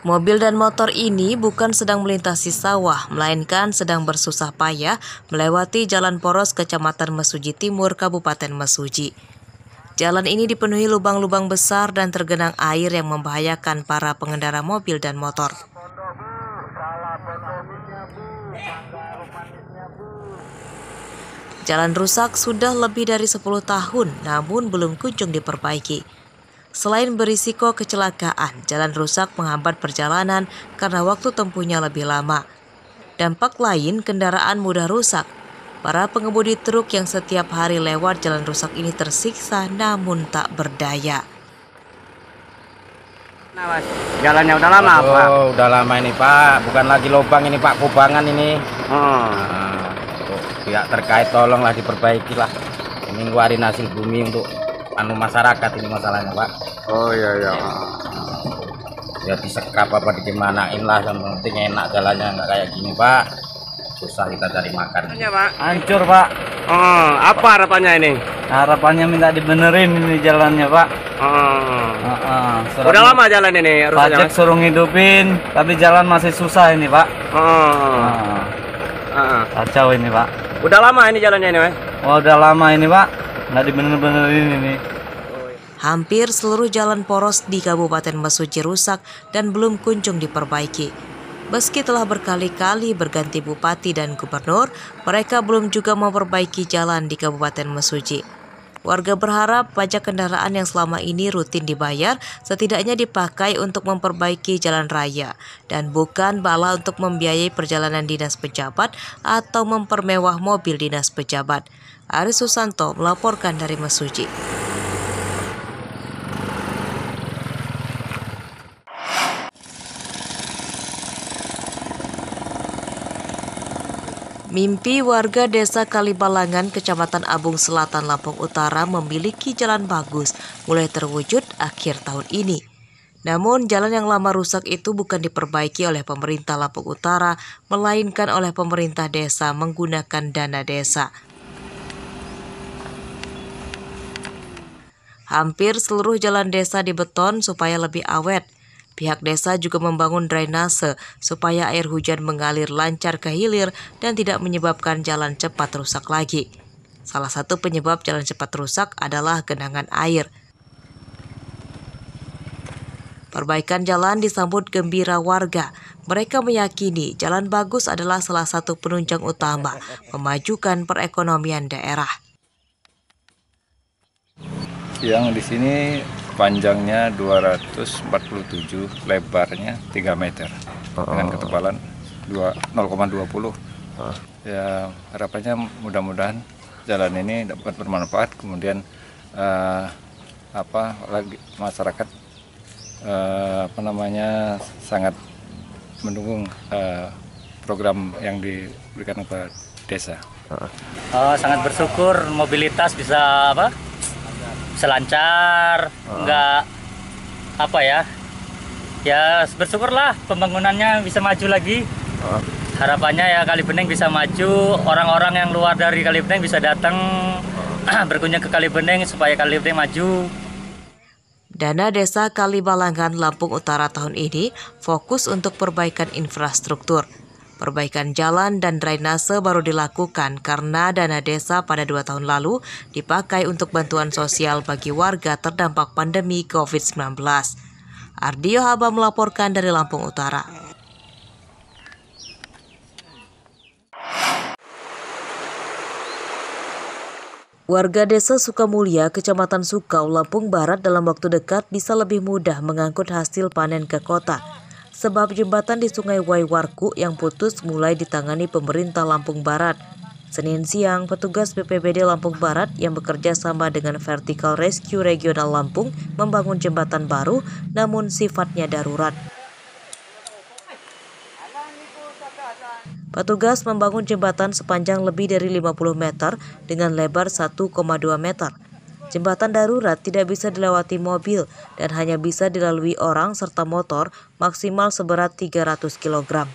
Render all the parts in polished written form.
Mobil dan motor ini bukan sedang melintasi sawah, melainkan sedang bersusah payah melewati jalan poros Kecamatan Mesuji Timur, Kabupaten Mesuji. Jalan ini dipenuhi lubang-lubang besar dan tergenang air yang membahayakan para pengendara mobil dan motor. Jalan rusak sudah lebih dari 10 tahun, namun belum kunjung diperbaiki. Selain berisiko kecelakaan, jalan rusak menghambat perjalanan karena waktu tempuhnya lebih lama. Dampak lain, kendaraan mudah rusak. Para pengemudi truk yang setiap hari lewat jalan rusak ini tersiksa namun tak berdaya. Nah, Mas, jalannya udah lama, Pak? Oh, udah lama ini, Pak. Bukan lagi lubang ini, Pak, kubangan ini. Pihak terkait tolonglah diperbaiki lah. Ini ngeluarin hasil bumi untuk masyarakat ini masalahnya, Pak. Oh iya. Ya disekrap apa digimanain lah, yang penting enak jalannya, nggak kayak gini, Pak. Susah kita cari makan. Ya, Pak. Hancur, Pak. Apa harapannya ini? Harapannya minta dibenerin ini jalannya, Pak. Udah lama jalan ini rusaknya, Pajak suruh ngidupin, tapi jalan masih susah ini, Pak. Kacau ini, Pak. Udah lama ini jalannya ini, Mas? Oh, udah lama ini, Pak. Nggak dibener-benerin ini. Hampir seluruh jalan poros di Kabupaten Mesuji rusak dan belum kunjung diperbaiki. Meski telah berkali-kali berganti bupati dan gubernur, mereka belum juga memperbaiki jalan di Kabupaten Mesuji. Warga berharap pajak kendaraan yang selama ini rutin dibayar setidaknya dipakai untuk memperbaiki jalan raya dan bukan bala untuk membiayai perjalanan dinas pejabat atau mempermewah mobil dinas pejabat. Aris Susanto melaporkan dari Mesuji. Mimpi warga desa Kalibalangan, Kecamatan Abung Selatan, Lampung Utara memiliki jalan bagus mulai terwujud akhir tahun ini. Namun jalan yang lama rusak itu bukan diperbaiki oleh pemerintah Lampung Utara, melainkan oleh pemerintah desa menggunakan dana desa. Hampir seluruh jalan desa dibeton supaya lebih awet. Pihak desa juga membangun drainase supaya air hujan mengalir lancar ke hilir dan tidak menyebabkan jalan cepat rusak lagi. Salah satu penyebab jalan cepat rusak adalah genangan air. Perbaikan jalan disambut gembira warga. Mereka meyakini jalan bagus adalah salah satu penunjang utama memajukan perekonomian daerah. Yang di sini panjangnya 247, lebarnya 3 meter dengan ketebalan 0,20. Ya, harapannya mudah-mudahan jalan ini dapat bermanfaat, kemudian masyarakat sangat mendukung program yang diberikan kepada desa. Sangat bersyukur mobilitas bisa selancar, ya bersyukurlah pembangunannya bisa maju lagi. Harapannya ya Kalibening bisa maju, orang-orang yang luar dari Kalibening bisa datang berkunjung ke Kalibening supaya Kalibening maju. Dana Desa Kalibalangan, Lampung Utara tahun ini fokus untuk perbaikan infrastruktur. Perbaikan jalan dan drainase baru dilakukan karena dana desa pada 2 tahun lalu dipakai untuk bantuan sosial bagi warga terdampak pandemi COVID-19. Ardio Haba melaporkan dari Lampung Utara. Warga desa Sukamulya, Kecamatan Sukau, Lampung Barat dalam waktu dekat bisa lebih mudah mengangkut hasil panen ke kota. Sebab jembatan di Sungai Waiwarku yang putus mulai ditangani pemerintah Lampung Barat. Senin siang, petugas BPBD Lampung Barat yang bekerja sama dengan Vertical Rescue Regional Lampung membangun jembatan baru namun sifatnya darurat. Petugas membangun jembatan sepanjang lebih dari 50 meter dengan lebar 1,2 meter. Jembatan darurat tidak bisa dilewati mobil dan hanya bisa dilalui orang serta motor maksimal seberat 300 kg.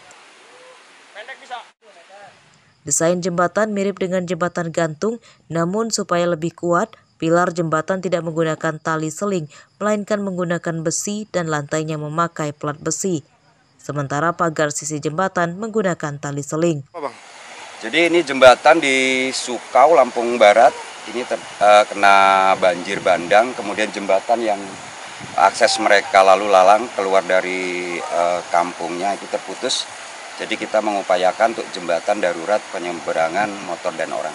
Desain jembatan mirip dengan jembatan gantung, namun supaya lebih kuat, pilar jembatan tidak menggunakan tali seling, melainkan menggunakan besi dan lantainya memakai plat besi. sementara pagar sisi jembatan menggunakan tali seling. Jadi ini jembatan di Sukau, Lampung Barat, ini kena banjir bandang, kemudian jembatan yang akses mereka lalu lalang keluar dari kampungnya itu terputus. Jadi kita mengupayakan untuk jembatan darurat penyeberangan motor dan orang.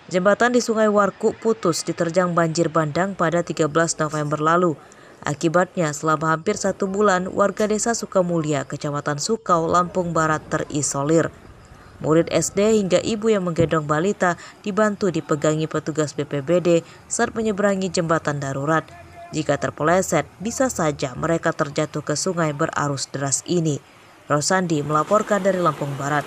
Jembatan di Sungai Warku putus diterjang banjir bandang pada 13 November lalu. Akibatnya selama hampir 1 bulan warga desa Sukamulya, Kecamatan Sukau, Lampung Barat terisolir. Murid SD hingga ibu yang menggendong balita dibantu dipegangi petugas BPBD saat menyeberangi jembatan darurat. Jika terpeleset, bisa saja mereka terjatuh ke sungai berarus deras ini. Rosandi melaporkan dari Lampung Barat.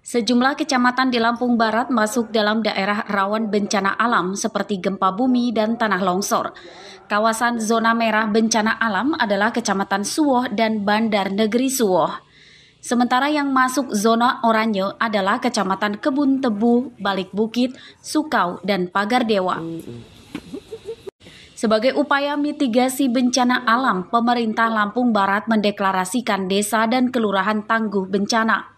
Sejumlah kecamatan di Lampung Barat masuk dalam daerah rawan bencana alam seperti gempa bumi dan tanah longsor. Kawasan zona merah bencana alam adalah Kecamatan Suwoh dan Bandar Negeri Suwoh. Sementara yang masuk zona oranye adalah Kecamatan Kebun Tebu, Balik Bukit, Sukau, dan Pagar Dewa. Sebagai upaya mitigasi bencana alam, pemerintah Lampung Barat mendeklarasikan desa dan kelurahan tangguh bencana.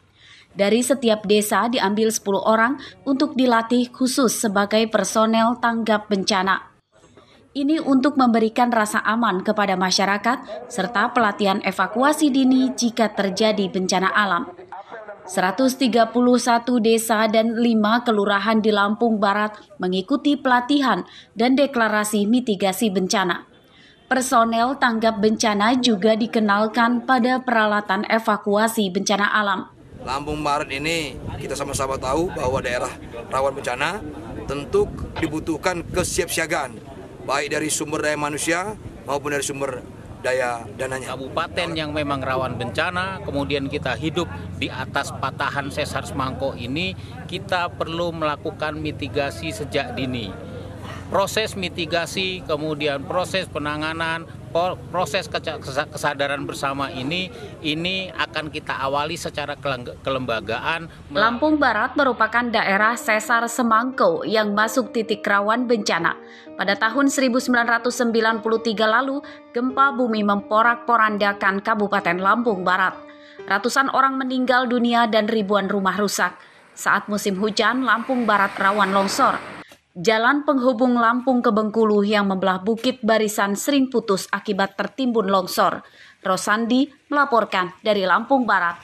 Dari setiap desa diambil 10 orang untuk dilatih khusus sebagai personel tanggap bencana. Ini untuk memberikan rasa aman kepada masyarakat serta pelatihan evakuasi dini jika terjadi bencana alam. 131 desa dan 5 kelurahan di Lampung Barat mengikuti pelatihan dan deklarasi mitigasi bencana. Personel tanggap bencana juga dikenalkan pada peralatan evakuasi bencana alam. Lampung Barat ini kita sama-sama tahu bahwa daerah rawan bencana tentu dibutuhkan kesiapsiagaan, baik dari sumber daya manusia maupun dari sumber daya dananya. Kabupaten yang memang rawan bencana, kemudian kita hidup di atas patahan sesar semangko ini, kita perlu melakukan mitigasi sejak dini. Proses mitigasi, kemudian proses penanganan, proses kesadaran bersama ini akan kita awali secara kelembagaan. Lampung Barat merupakan daerah sesar semangko yang masuk titik rawan bencana. Pada tahun 1993 lalu, gempa bumi memporak-porandakan Kabupaten Lampung Barat. Ratusan orang meninggal dunia dan ribuan rumah rusak. Saat musim hujan, Lampung Barat rawan longsor. Jalan penghubung Lampung ke Bengkulu yang membelah Bukit Barisan sering putus akibat tertimbun longsor. Rosandi melaporkan dari Lampung Barat.